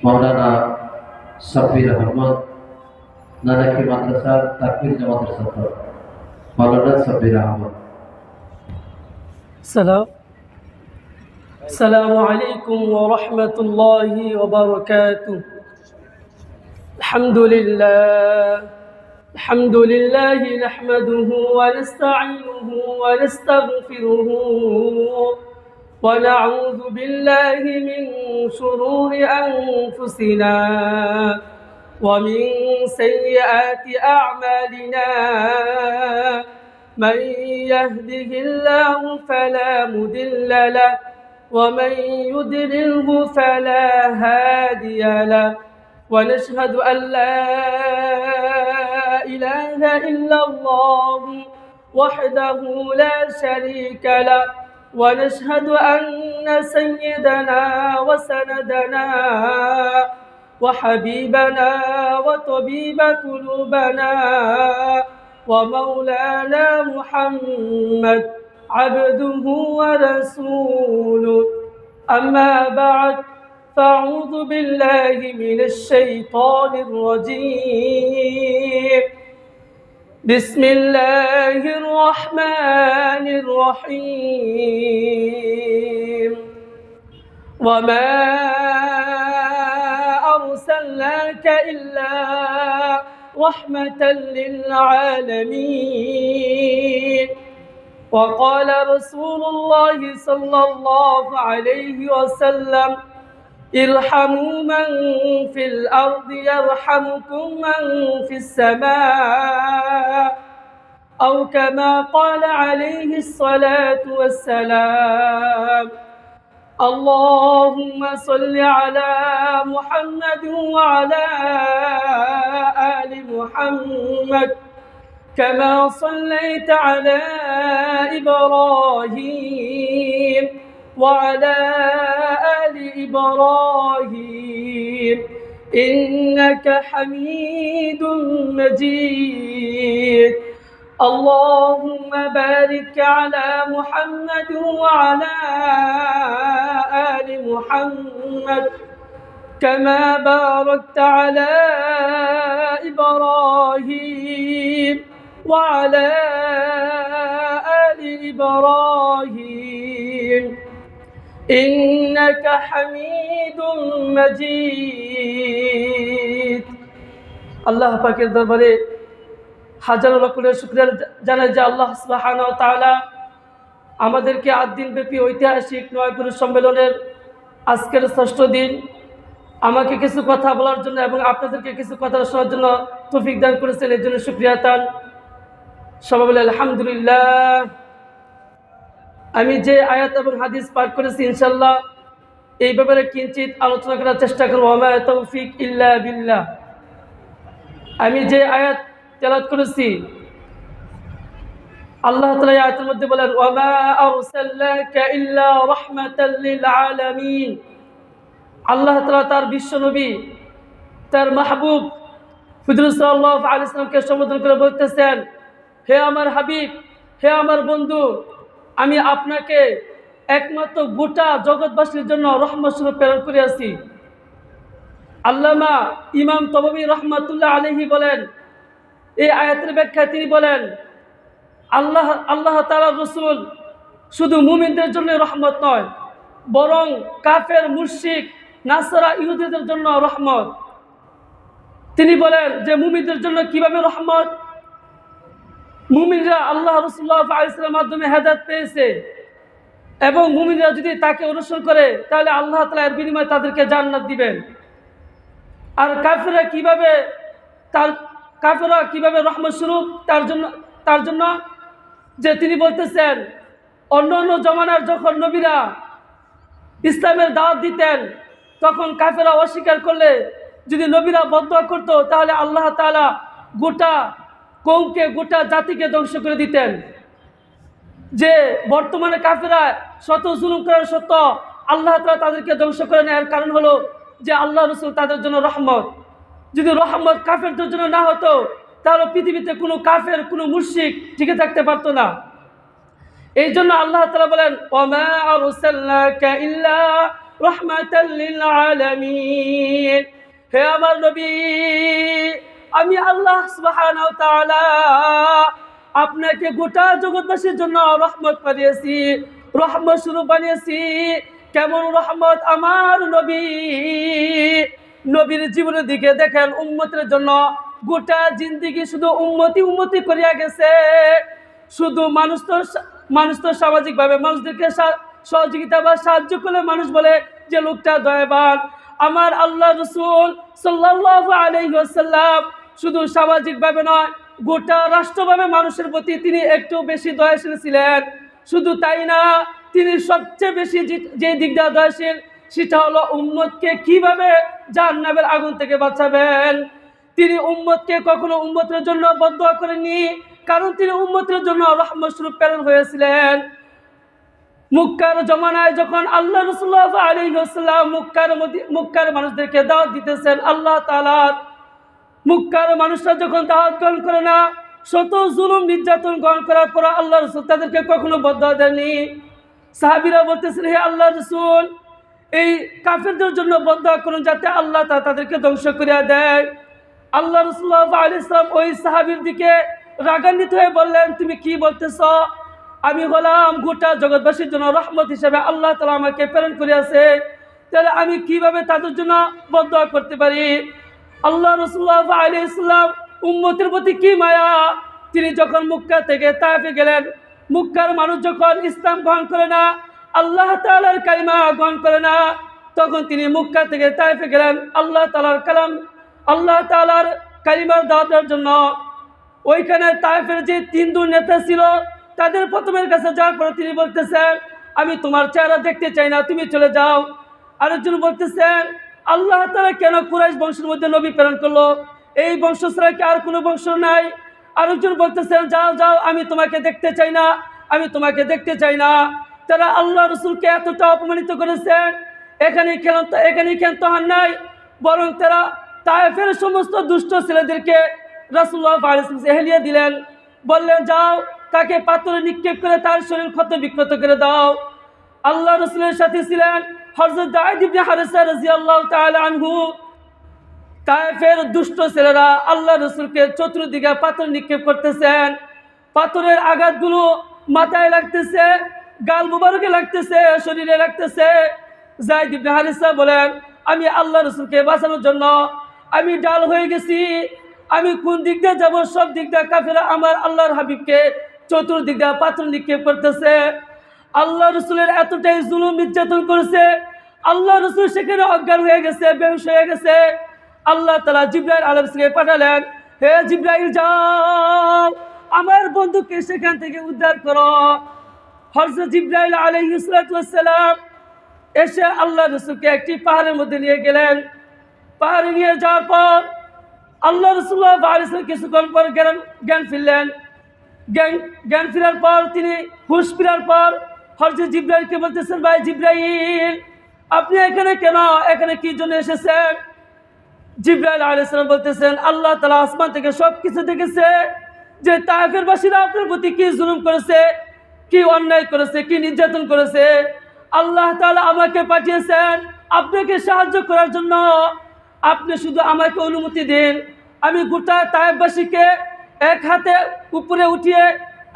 মাওলানা সাব্বির আহমদ নানাকি মাদ্রাসার তাকবীর জামাতের ছাত্র মাওলানা সাব্বির আহমদ। السلام عليكم ورحمة الله وبركاته. الحمد لله نحمده ونستعينه ونستغفره ونعوذ بالله من شرور أنفسنا ومن سيئات أعمالنا. من يهده الله فلا مضل له ومن يضلله فلا هادي له. ونشهد أن لا إله إلا الله وحده لا شريك له. ونشهد أن سيدنا وسندنا وحبيبنا وطبيب قلوبنا ومولانا محمد عبده ورسوله. أما بعد، فأعوذ بالله من الشيطان الرجيم. بسم الله الرحمن الرحيم. وما أرسلناك إلا رحمة للعالمين. وقال رسول الله صلى الله عليه وسلم: ارحموا من في الأرض يرحمكم من في السماء، أو كما قال عليه الصلاة والسلام. اللهم صل على محمد وعلى آل محمد كما صليت على إبراهيم وعلى آل إبراهيم إنك حميد مجيد. اللهم بارك على محمد وعلى آل محمد كما باركت على إبراهيم وعلى آل إبراهيم إنك حميد مجيد. আল্লাহ পাকের দরবারে হাজারো লক্ষের শুকরিয়া জানাই যে আল্লাহ সুবহানাহু ওয়া তাআলা আমাদেরকে 8 দিন ব্যাপী ঐতিহাসিক নয় পুরুষ সম্মেলনের আজকের ষষ্ঠ দিন আমাকে কিছু কথা বলার জন্য এবং আপনাদেরকে কিছু কথা শোনার জন্য তৌফিক দান করেছেন। এর জন্য শুকরিয়া তান। সবাই বলে আলহামদুলিল্লাহ। আমি যে আয়াত এবং হাদিস পাঠ করেছি ইনশাআল্লাহ এই ব্যাপারে কিঞ্চিত আলোচনা করার চেষ্টা করব। ওয়া তৌফিক ইল্লা বিল্লাহ। আমি যে আয়াত তেলাওয়াত করেছি আল্লাহ তাআলা আয়াতের মধ্যে বলেন ওয়া মা আরসালনাকা ইল্লা রাহমাতাল লিল আলামিন। আল্লাহ তাআলা তার বিশ্ব নবী তার মাহবুব হুজুর সাল্লাল্লাহু আলাইহি ওয়াসাল্লামকে সম্বোধন করে বলতেছেন, হে আমার হাবিব, হে আমার বন্ধু, আমি আপনাকে একমাত্র গোটা জগৎবাসীর জন্য রহমত স্বরূপ প্রেরণ করিয়াছি। আল্লামা ইমাম তবাবী রহমাতুল্লাহ আলাইহি বলেন, এই আয়াতের ব্যাখ্যায় তিনি বলেন আল্লাহ তাআলার রাসূল শুধু মুমিনদের জন্য রহমত নয়, বরং কাফের, মুশরিক, নাসারা, ইহুদিদের জন্য রহমত। তিনি বলেন যে মুমিনদের জন্য কিভাবে রহমত? মুমিনরা আল্লাহ রাসূলুল্লাহ সাল্লাল্লাহু আলাইহি ওয়াসাল্লামের মাধ্যমে হেদায়েত পেয়েছে এবং মুমিনরা যদি তাকে অনুসরণ করে তাহলে আল্লাহ তাআলা এর বিনিময়ে তাদেরকে জান্নাত দিবেন। আর কাফেররা কিভাবে রহমত স্বরূপ? তার জন্য যে তিনি বলতেছেন অন্য জমানার যখন নবীরা ইসলামের দাওয়াত দিতেন তখন কাফেররা অস্বীকার করলে যদি নবীরা বদদুয়া করত তাহলে আল্লাহ তাআলা গোটা কওমকে, গোটা জাতিকে ধ্বংস করে দিতেন। যে বর্তমানে কাফেররা শত জুলুম করার সত্ত্বেও আল্লাহ তাআলা তাদেরকে ধ্বংস করে নেওয়ার কারণ হলো যে আল্লাহ রাসূল তাদের জন্য রহমত। যদি রহমত কাফেরদের জন্য না হতো তাহলে পৃথিবীতে কোনো কাফের, কোনো মুশরিক টিকে থাকতে পারতো না। এই জন্য আল্লাহ তাআলা বলেন ওয়া মা আরসালনাকা ইল্লা রাহমাতাল লিল আলামিন। হে আমার নবী, আমি আল্লাহ সুবহানাহু ওয়া তাআলা আপনাকে গোটা জগৎবাসীর জন্য রহমত বানিয়েছি, রহমত স্বরূপ বানিয়েছি। কেমন রহমত আমার নবী! নবীর জীবনের দিকে দেখেন, উম্মতের জন্য গোটা জিন্দেগি শুধু উম্মতি উম্মতি করিয়া গেছে। শুধু মানুষ তো সামাজিকভাবে মানুষদেরকে সহযোগিতা বা সাহায্য করলে মানুষ বলে যে লোকটা দয়াবান। আমার আল্লাহ রাসূল সাল্লাল্লাহু আলাইহি ওয়াসাল্লাম শুধু সামাজিকভাবে নয়, গোটা রাষ্ট্রভাবে মানুষের প্রতি তিনি একটু বেশি দয়াশীল ছিলেন। শুধু তাই না, তিনি সবচেয়ে বেশি যে দিকটা দয়াশীল সেটা হলো উম্মতকে কিভাবে জাহান্নামের আগুন থেকে বাঁচাবেন। তিনি উম্মতকে কখনো উম্মতের জন্য বদদুয়া করেননি, কারণ তিনি উম্মতের জন্য রহমত স্বরূপ প্রেরণ হয়েছিলেন। মক্কার জমানায় যখন আল্লাহ রাসূলুল্লাহ আলাইহি ওয়াসাল্লাম মক্কার মানুষদেরকে দাওয়াত দিতেছেন, আল্লাহ তাআলার মক্কার মানুষরা যখন দাওয়াত গ্রহণ করে না, শত জুলুম নির্যাতন গ্রহণ করার পর আল্লাহ রাসূল তাদেরকে কখনো বদদুয়া দেননি। সাহাবীরা বলতেছেন, হে আল্লাহ রাসূল, এই কাফেরদের জন্য বদদুয়া করুন যাতে আল্লাহ তাদেরকে ধ্বংস করিয়া দেয়। আল্লাহ রাসূলুল্লাহ আলাইহিস সালাম ওই সাহাবীর দিকে রাগান্বিত হয়ে বললেন, তুমি কি বলতেছ? আমি হলাম গোটা জগৎবাসীর জন্য রহমত হিসেবে আল্লাহ তাআলা আমাকে প্রেরণ করিয়াছে, তাহলে আমি কিভাবে তাদের জন্য বদদুয়া করতে পারি? আল্লাহ রাসূলুল্লাহ আলাইহিস সালাম উম্মতের প্রতি কি মায়া! তিনি যখন মক্কা থেকে তায়েফে গেলেন, মক্কার মানুষ যখন ইসলাম গ্রহণ করে না, আল্লাহ তাআলার কালিমা গ্রহণ করে না, তখন তিনি মক্কা থেকে তায়েফে গেলেন আল্লাহ তাআলার কালিমার দাওয়াতের জন্য। ওইখানে তায়েফের যে তিনজন নেতা ছিল, তাদের প্রথমের কাছে যাওয়ার পর তিনি বলতেছেন, আমি তোমার চেহারা দেখতে চাই না, তুমি চলে যাও। আরেকজন বলতেছেন, আল্লাহ তাআলা কেন কুরাইশ বংশের মধ্যে নবী প্রেরণ করলো? এই বংশ ছাড়া কি আর কোনো বংশ নাই? আরেকজন বলতেছেন, যাও যাও, আমি তোমাকে দেখতে চাই না, আমি তোমাকে দেখতে চাই না। তারা আল্লাহ রাসূলকে এতটা অপমানিত করেছেন, এখানে ক্ষান্ত হন নাই, বরং তারা তায়েফের সমস্ত দুষ্ট ছেলেদেরকে রাসূলুল্লাহ সাল্লাল্লাহু আলাইহি ওয়াসাল্লাম এহলিয়া দিলেন, বললেন, যাও তাকে পাথরে নিক্ষেপ করে তার শরীর ক্ষত বিক্ষত করে দাও। আল্লাহ রাসূলের সাথে ছিলেন হযরত যায়েদ ইবনে হারেসা রাদিয়াল্লাহু তাআলা আনহু। তায়েফের দুষ্ট ছেলেরা আল্লাহ রাসূলকে চতুর্দিকে পাথর নিক্ষেপ করতেছেন, পাথরের আঘাতগুলো মাথায় লাগতেছে, গাল মুবারকে লাগতেছে, শরীরে লাগতেছে। যায়েদ ইবনে হারেসা বলেন, আমি আল্লাহ রাসূলকে বাঁচানোর জন্য আমি ডাল হয়ে গেছি, আমি কোন দিক দিয়ে যাবো? সব দিক দিয়ে কাফেররা আমার আল্লাহর হাবিবকে চতুর্দিক দিয়ে পাথর নিক্ষেপ করতেছে। আল্লাহ রাসূলের এতটাই জুলুম নির্যাতন করেছে, আল্লাহ রাসূল সেখানে অজ্ঞান হয়ে গেছে, বেহুশ হয়ে গেছে। আল্লাহ তাআলা জিবরাইল আলাইহিস সালামকে পাঠালেন, হে জিবরাইল, যাও আমার বন্ধুকে সেখান থেকে উদ্ধার করো। হযরত জিবরাইল আলাইহিস সালাম এসে আল্লাহ রাসূলকে একটি পাহাড়ের মধ্যে নিয়ে গেলেন। পাহাড়ে নিয়ে যাওয়ার পর আল্লাহ রাসূলুল্লাহ সাল্লাল্লাহু আলাইহি ওয়াসাল্লাম কিছুক্ষণ পর জ্ঞান ফিরলেন। জ্ঞান ফেরার পর তিনি হুঁশ ফেরার পর হযরত জিবরাইলকে বলতেছেন, ভাই জিবরাইল, আপনি এখানে কেন? এখানে কি জন্য এসেছেন? জিবরাইল আলাইহিস সালাম বলতেছেন, আল্লাহ তাআলা আসমান থেকে সব কিছু দেখেছে যে তায়েফের বাসীরা আপনার প্রতি কি জুলুম করেছে, কি অন্যায় করেছে, কি নির্যাতন করেছে। আল্লাহ তাআলা আমাকে পাঠিয়েছেন আপনাকে সাহায্য করার জন্য। আপনি শুধু আমাকে অনুমতি দিন, আমি গোটা তায়েফবাসীকে এক হাতে উপরে উঠিয়ে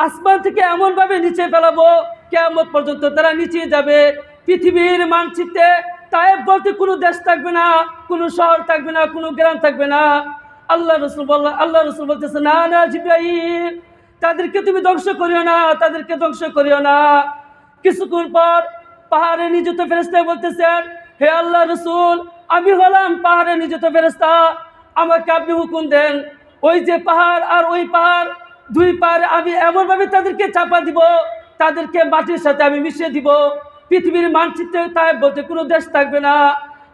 আসমান থেকে এমনভাবে নিচে ফেলাবো, কিয়ামত পর্যন্ত তারা নিচে যাবে। পৃথিবীর মানচিত্রে তায়েফ বলতে কোনো দেশ থাকবে না, কোনো শহর থাকবে না, কোনো গ্রাম থাকবে না। আল্লাহ রাসূল বলতেছে, না না জিবরাইল, তাদেরকে তুমি ধ্বংস করিও না, তাদেরকে ধ্বংস করিও না। কিছুক্ষণ পর পাহাড়ে নিযুক্ত ফেরেশতা বলতেছেন, হে আল্লাহ রাসূল, আমি হলাম পাহাড়ে নিযুক্ত ফেরেশতা, আমাকে আপনি হুকুম দেন। ওই যে পাহাড় আর ওই পাহাড়, দুই পাহাড়ে আমি এমনভাবে তাদেরকে চাপা দিব, তাদেরকে মাটির সাথে আমি মিশিয়ে দিব, পৃথিবীর মানচিত্রে তায়েফ বলতে কোনো দেশ থাকবে না।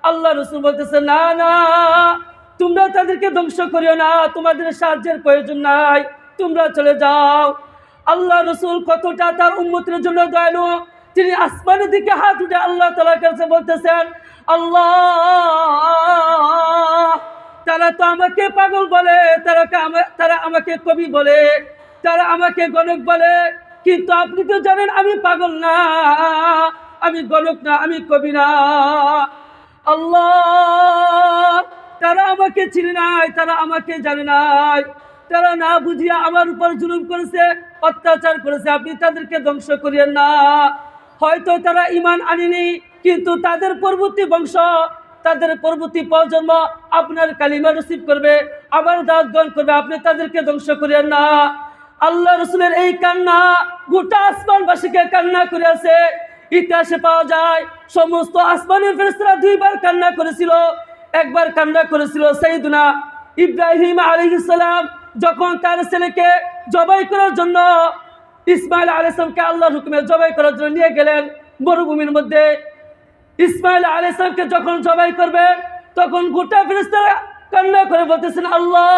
আল্লাহ রাসূল বলতেছে, না না, তোমরা তাদেরকে ধ্বংস করিও না, তোমাদের সাহায্যের প্রয়োজন নাই, তোমরা চলে যাও। আল্লাহ রাসূল কতটা তার উম্মতের জন্য দয়ালু, তিনি আসমানের দিকে হাত উঠে আল্লাহ তাআলার কাছে বলতেছেন, আল্লাহ, তারা তো আমাকে পাগল বলে, তারা আমাকে কবি বলে, তারা আমাকে গণক বলে, কিন্তু আপনি তো জানেন আমি পাগল না, আমি গণক না, আমি কবি না। আল্লাহ, তারা আমাকে চিনে নাই, তারা আমাকে জানে নাই, তারা না বুঝিয়া আমার উপর জুলুম করেছে, অত্যাচার করেছে। আপনি তাদেরকে ধ্বংস করিয়েন না। হয়তো তারা ঈমান আনেনি, কিন্তু তাদের পরবর্তী বংশ, তাদের পরবর্তী প্রজন্ম আপনার কালিমা রিসিভ করবে, আমার দাওয়াত গ্রহণ করবে। আপনি তাদেরকে ধ্বংস করিয়েন না। আল্লাহ রসুলের এই কান্না গোটা আসমানবাসীকে কান্না করিয়াছে। ইতিহাসে পাওয়া যায় সমস্ত আসমানের ফেরেশতারা দুইবার কান্না করেছিল। একবার কান্না করেছিল সাইয়েদুনা ইব্রাহিম আলাইহিস সালাম, যখন তার ছেলেকে জবাই করার জন্য, ইসমাইল আলাইহিস সালামকে আল্লাহর হুকুমে জবাই করার জন্য নিয়ে গেলেন মরুভূমির মধ্যে। ইসমাইল আলাইহিস সালামকে যখন জবাই করবে, তখন গোটা ফেরেশতারা কান্না করে বলতেছেন, আল্লাহ,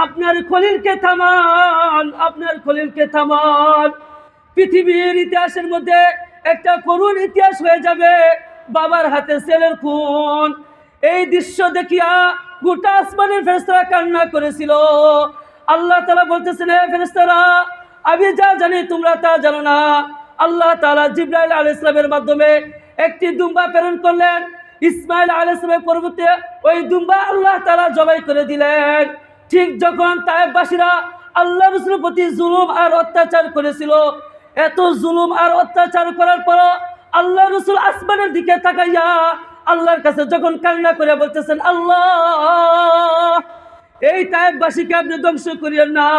আপনার খলিলকে থামান, আপনার খলিলকে থামান। পৃথিবীর ইতিহাসের মধ্যে একটা করুণ ইতিহাস হয়ে যাবে, বাবার হাতে ছেলের খুন। এই দৃশ্য দেখিয়া গোটা আসমানের ফেরেশতারা কান্না করেছিল। আল্লাহ তাআলা বলতেছেন, হে ফেরেশতারা, আমি যা জানি তোমরা তা জানো না। আল্লাহ তাআলা জিবরাইল আলাইহিস সালামের মাধ্যমে একটি দুম্বা প্রেরণ করলেন। ইসমাইল আলাইহিস সালামের পরবর্তী ওই দুম্বা আল্লাহ তাআলা জবাই করে দিলেন। ঠিক যখন তায়েফবাসীরা আল্লাহ রাসূলের প্রতি জুলুম আর অত্যাচার করেছিল, এত জুলুম আর অত্যাচার করার পর আল্লাহ রাসূল আসমানের দিকে তাকাইয়া আল্লাহর কাছে যখন কান্না করে বলতেছেন, আল্লাহ, এই তায়েফবাসীকে আপনি ধ্বংস করিয়েন না,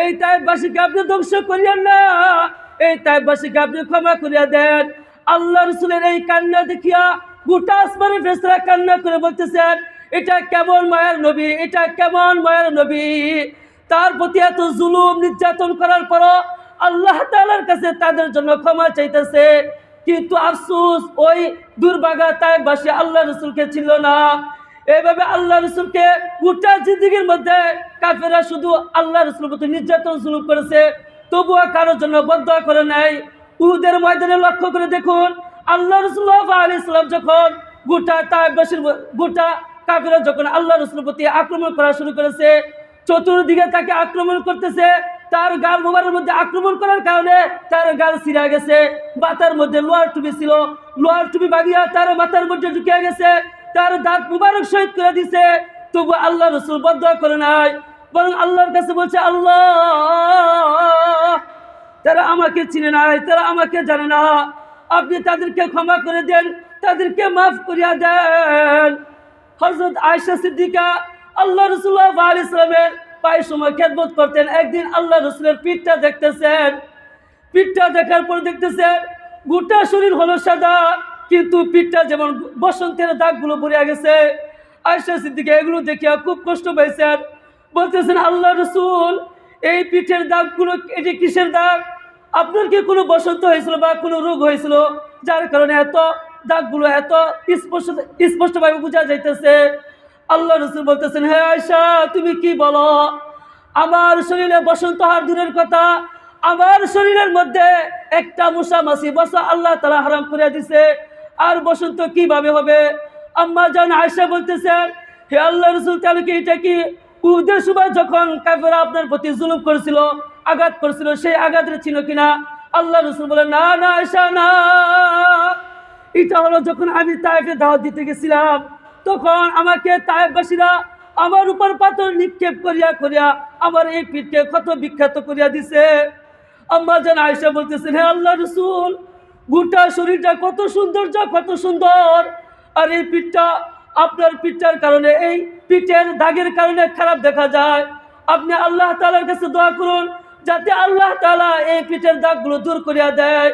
এই তায়েফবাসীকে আপনি ধ্বংস করিয়েন না, এই তায়েফবাসীকে আপনি ক্ষমা করিয়া দেন। আল্লাহ রাসূলের এই কান্না দেখিয়া গোটা আসমানের ফেরেশতারা কান্না করে বলতেছেন, এটা কেমন মায়ের নবী, এটা কেমন মায়ের নবী। তার প্রতি এত জুলুম নির্যাতন করার পর আল্লাহ তাআলার কাছে তাদের জন্য ক্ষমা চাইতেছে। কিন্তু আফসোস, ওই দুর্ভাগা তায়েফবাসী আল্লাহ রাসূলকে ছিল না। এভাবে আল্লাহ রাসূলকে গোটা জিন্দেগীর মধ্যে কাফেররা শুধু আল্লাহ রাসূলের প্রতি নির্যাতন জুলুম করেছে, তবুও কারোর জন্য বদদোয়া করে নাই। উহুদের ময়দানে লক্ষ্য করে দেখুন, আল্লাহ রাসূলুল্লাহ আলাইহিস সালাম যখন গোটা তায়েফবাসীর গোটা কাফেররা যখন আল্লাহ রাসূলের প্রতি আক্রমণ করা শুরু করেছে, চতুর্দিকে তাকে আক্রমণ করতেছে, তার গাল মোবারকের মধ্যে আক্রমণ করার কারণে তার গাল ছিঁড়া গেছে। মাথার মধ্যে লোহার টুপি ছিল, লোহার টুপি ভাঙিয়া তার মাথার মধ্যে ঢুকিয়া গেছে, তার দাঁত মুবারক শহীদ করে দিছে। তবু আল্লাহ রাসূল বদদোয়া করে নাই, বরং আল্লাহর কাছে বলছে, আল্লাহ, তারা আমাকে চিনে নাই, তারা আমাকে জানে না, আপনি তাদেরকে ক্ষমা করে দেন, তাদেরকে মাফ করিয়া দেন। হযরত আয়েশা সিদ্দিকা আল্লাহ রাসূলুল্লাহ আলাইহিস সালামের পায়ের সময় খেদমত করতেন। একদিন আল্লাহ রাসূলের পিঠটা দেখতেছেন, পিঠটা দেখার পর দেখতেছেন গোটা শরীর হলো সাদা, কিন্তু পিঠটা যেমন বসন্তের দাগগুলো পড়ে গেছে। আয়েশা সিদ্দিকা এগুলো দেখিয়া খুব কষ্ট পাইছেন। বলতেছেন, আল্লাহ রাসূল, এই পিঠের দাগগুলো, এটি কিসের দাগ? আপনার কি কোনো বসন্ত হয়েছিল বা কোনো রোগ হয়েছিল যার কারণে এত দাগগুলো এত স্পষ্টভাবে বোঝা যাইতেছে? আল্লাহ রাসূল বলতেছেন, হে আয়েশা, তুমি কি বলো? আমার শরীরে বসন্ত হওয়ার দূরের কথা, আমার শরীরের মধ্যে একটা মশা মাছি বসা আল্লাহ তাআলা হারাম করে দিয়েছে, আর বসন্ত কিভাবে হবে? আম্মা জান আয়েশা বলতেছেন, হে আল্লাহ রাসূল, তাহলে কি এটা কি উহুদের সময় যখন কাফেররা আপনার প্রতি জুলুম করেছিল, আঘাত করেছিল, সেই আঘাতের ছিল কিনা? আল্লাহ রাসূল বলেন, না না আয়েশা, না, এটা হলো যখন আমি তায়েফে দাওয়াত দিতে গেছিলাম, তখন আমাকে তায়েফবাসীরা আমার উপর পাথর নিক্ষেপ করিয়া করিয়া আমার এই পিঠকে ক্ষত বিক্ষত করিয়া দিছে। আম্মা জান আয়েশা বলতেছেন, হে আল্লাহ রাসূল, গোটা শরীরটা কত সৌন্দর্য, কত সুন্দর, আর এই পিঠটা, আপনার পিঠটার কারণে, এই পিঠের দাগের কারণে খারাপ দেখা যায়। আপনি আল্লাহ তাআলার কাছে দোয়া করুন যাতে আল্লাহ তাআলা এই পিঠের দাগগুলো দূর করিয়া দেয়।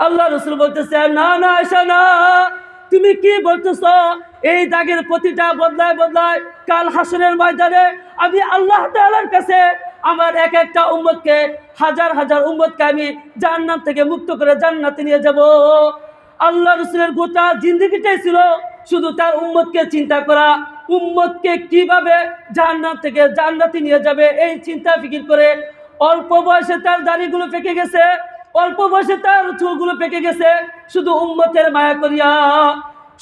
আল্লাহ রাসূল বলতেছেন, না না আয়েশা, না, তুমি কি বলতেছো? এই দাগের প্রতিটা বদলায় বদলায় কাল হাসরের ময়দানে আমি আল্লাহ তাআলার কাছে আমার এক একটা উম্মতকে, হাজার হাজার উম্মতকে আমি জাহান্নাম থেকে মুক্ত করে জান্নাতে নিয়ে যাব। আল্লাহ রাসূলের গোটা জিন্দেগিটাই ছিল শুধু তার উম্মতকে চিন্তা করা, উম্মতকে কিভাবে জাহান্নাম থেকে জান্নাতে নিয়ে যাবে এই চিন্তা ফিকির করে। অল্প বয়সে তার দাড়িগুলো পেকে গেছে, অল্প বয়সে তার চুলগুলো পেকে গেছে, শুধু উম্মতের মায়া করিয়া।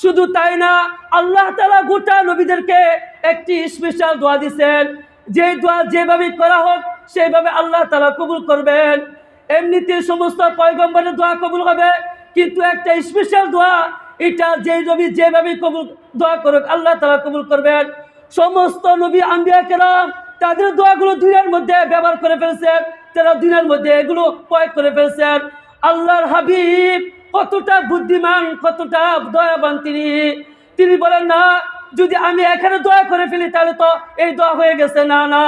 শুধু তাই না, আল্লাহ তাআলা গোটা নবীদেরকে একটি স্পেশাল দোয়া দিয়েছেন, যে দোয়া যেভাবে করা হোক সেইভাবে আল্লাহ তাআলা কবুল করবেন। এমনিতে সমস্ত পয়গম্বরের দোয়া কবুল হবে, কিন্তু একটা স্পেশাল দোয়া, এটা যে নবী যেভাবে কবুল দোয়া করুক আল্লাহ তাআলা কবুল করবেন। সমস্ত নবী আম্বিয়া কেরাম তাদের দোয়াগুলো দুনিয়ার মধ্যে ব্যবহার করে ফেলছেন, তারা দুনিয়ার মধ্যে এগুলো প্রয়োগ করে ফেলছেন। আল্লাহর হাবিব কতটা বুদ্ধিমান, কতটা দয়াবান তিনি বলেন না যদি আমি এখানে দোয়া করে ফেলি তাহলে তো এই দোয়া হয়ে গেছে, না না,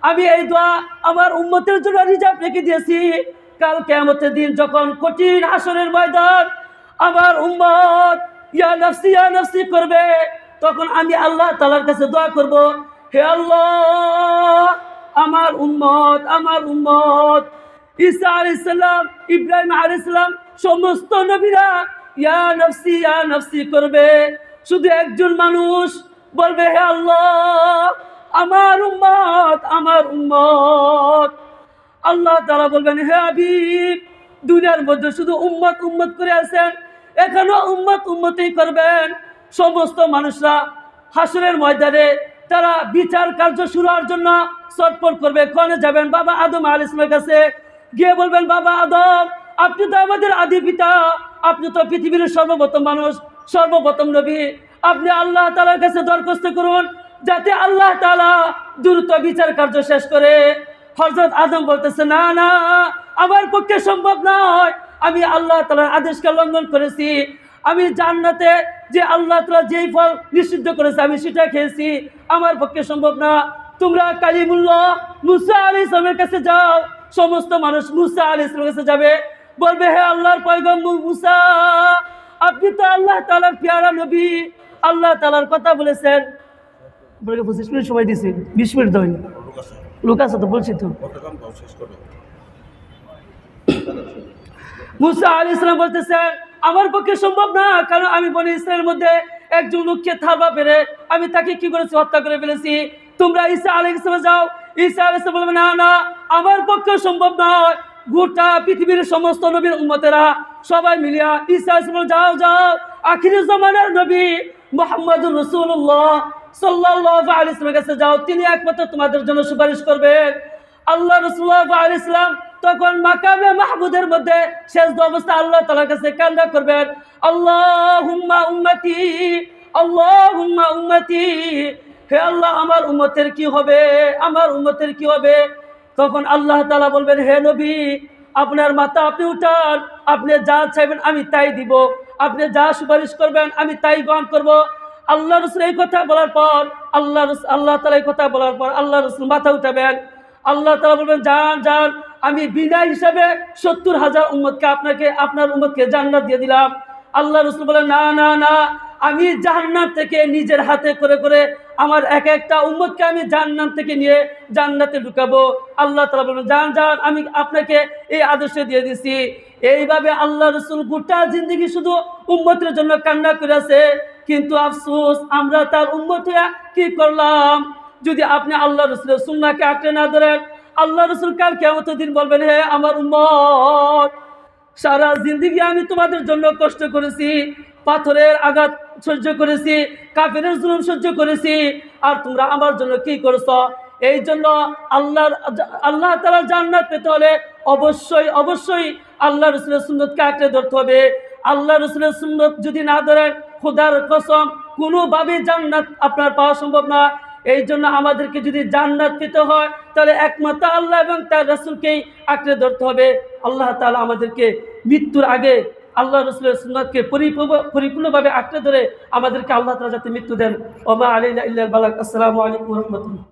আমি এই দোয়া আমার উম্মতের জন্য রিজার্ভ রেখে দিয়েছি। কাল কিয়ামতের দিন যখন কঠিন হাসরের ময়দান আমার উম্মত ইয়া নাফসি করবে, তখন আমি আল্লাহ তাআলার কাছে দোয়া করব, হে আল্লাহ আমার উম্মত ঈসা আলাইহিস সালাম, ইব্রাহিম আলাইহিস সালাম, সমস্ত নবীরা ইয়া নাফসি করবে। শুধু একজন মানুষ বলবে হে আল্লাহ আমার উম্মত। আল্লাহ তাআলা বলবেন হে হাবিব দুনিয়ার মধ্যে শুধু উম্মত করে আছেন, এখানেও উম্মতই করবেন। সমস্ত মানুষরা হাসরের ময়দানে তারা বিচার কার্য শুরু হওয়ার জন্য ছটফট করবে। কোনে যাবেন? বাবা আদম আলাইহিস সালামের কাছে গিয়ে বলবেন, বাবা আদম আপনি তো আমাদের আদি পিতা, আপনি তো পৃথিবীর সর্বপ্রথম মানুষ, সর্বপ্রথম নবী, আপনি আল্লাহ তাআলার কাছে দরখাস্ত করুন যাতে আল্লাহ তাআলা দ্রুত বিচার কার্য শেষ করে। হযরত আদম বলতেছে, না না, আমার পক্ষে সম্ভব নয়, আমি আল্লাহ তাআলার আদেশকে লঙ্ঘন করেছি, আমি জান্নাতে যে আল্লাহ তাআলা যেই ফল নিষিদ্ধ করেছে আমি সেটা খেয়েছি, আমার পক্ষে সম্ভব না। তোমরা কালিমুল্লাহ মুসা আলাইহিস সালামের কাছে যাও। সমস্ত মানুষ মুসা আলাইহিস সালামের কাছে যাবে, বলবে হে আল্লাহর পয়গম্বর মুসা, আপনি তো আল্লাহ তাআলার প্যারা নবী, আল্লাহ তাআলার কথা বলেছেন। বলে 25 মিনিট সময় দিয়েছি, 20 মিনিট দেয়নি, লোক আছে তো বলছি তো। মুসা আলাইহিস সালাম বলতেছেন আমার পক্ষে সম্ভব না, কারণ আমি বনি ইসরায়েলের মধ্যে একজন লোককে থাবা পেরে আমি তাকে কি করেছি, হত্যা করে ফেলেছি। তোমরা ঈসা আলাইহিস সালাম যাও। ঈসা আলাইহিস সালাম বলবেন, না না, আমার পক্ষে সম্ভব নয়। গোটা পৃথিবীর সমস্ত নবীর উম্মতেরা সবাই মিলিয়া ঈসা আলাইহিস সালাম যাও আখির জামানার নবী মুহাম্মদুর রাসূলুল্লাহ সাল্লাল্লাহু আলাইহি ওয়াসাল্লামের কাছে যাও, তিনি একমাত্র তোমাদের জন্য সুপারিশ করবেন। আল্লাহ রাসূলুল্লাহ সাল্লাল্লাহু আলাইহি ওয়াসাল্লাম তখন মাকামে মাহমুদের মধ্যে সেজদা অবস্থায় আল্লাহ তাআলার কাছে কান্না করবেন, আল্লাহুম্মা উম্মতি, হে আল্লাহ আমার উম্মতের কি হবে। তখন আল্লাহ তাআলা বলবেন, হে নবী আপনার মাথা আপনি উঠান, আপনি যা চাইবেন আমি তাই দিব, আপনি যা সুপারিশ করবেন আমি তাই গ্রহণ করব। আল্লাহ রাসূল এই কথা বলার পর আল্লাহ তাআলা এই কথা বলার পর আল্লাহ রাসূল মাথা উঠাবেন। আল্লাহ তাআলা বলবেন, যান আমি বিনা হিসাবে 70,000 উম্মতকে আপনার উম্মতকে জান্নাত দিয়ে দিলাম। আল্লাহ রাসূল বলেন, না, আমি জাহান্নাম থেকে নিজের হাতে করে আমার একটা উম্মতকে আমি জাহান্নাম থেকে নিয়ে জান্নাতে ঢুকাবো। আল্লাহ তাআলা বলবেন, যান আমি আপনাকে এই আদেশ দিয়ে দিছি। এইভাবে আল্লাহ রাসূল গোটা জিন্দেগি শুধু উম্মতের জন্য কান্না করেছে, কিন্তু আফসোস আমরা তার উম্মত হয়ে কি করলাম। যদি আপনি আল্লাহ রাসূলের সুন্নাহকে আঁকড়ে না ধরেন, আল্লাহ রাসূল কাল কিয়ামতের দিন বলবেন, হে আমার উম্মত সারা জিন্দেগি আমি তোমাদের জন্য কষ্ট করেছি, পাথরের আঘাত সহ্য করেছি, কাফেরের জুলুম সহ্য করেছি, আর তোমরা আমার জন্য কি করেছো। এই জন্য আল্লাহ তাআলার জান্নাত পেতে হলে অবশ্যই আল্লাহ রাসূলের সুন্নতকে আঁকড়ে ধরতে হবে। আল্লাহ রাসূলের সুন্নত যদি না ধরেন খোদার কসম কোনোভাবে জান্নাত আপনার পাওয়া সম্ভব না। এই জন্য আমাদেরকে যদি জান্নাত পেতে হয় তাহলে একমাত্র আল্লাহ এবং তার রাসূলকেই আঁকড়ে ধরতে হবে। আল্লাহ তাআলা আমাদেরকে মৃত্যুর আগে আল্লাহ রাসূলের সুন্নাতকে পরিপূর্ণভাবে আঁকড়ে ধরে আমাদেরকে আল্লাহ তাআলা যাতে মৃত্যু দেন। ওয়া মা আলাইনা ইল্লাল বালাগ। আসসালামু আলাইকুম ওয়া রাহমাতুল্লাহ।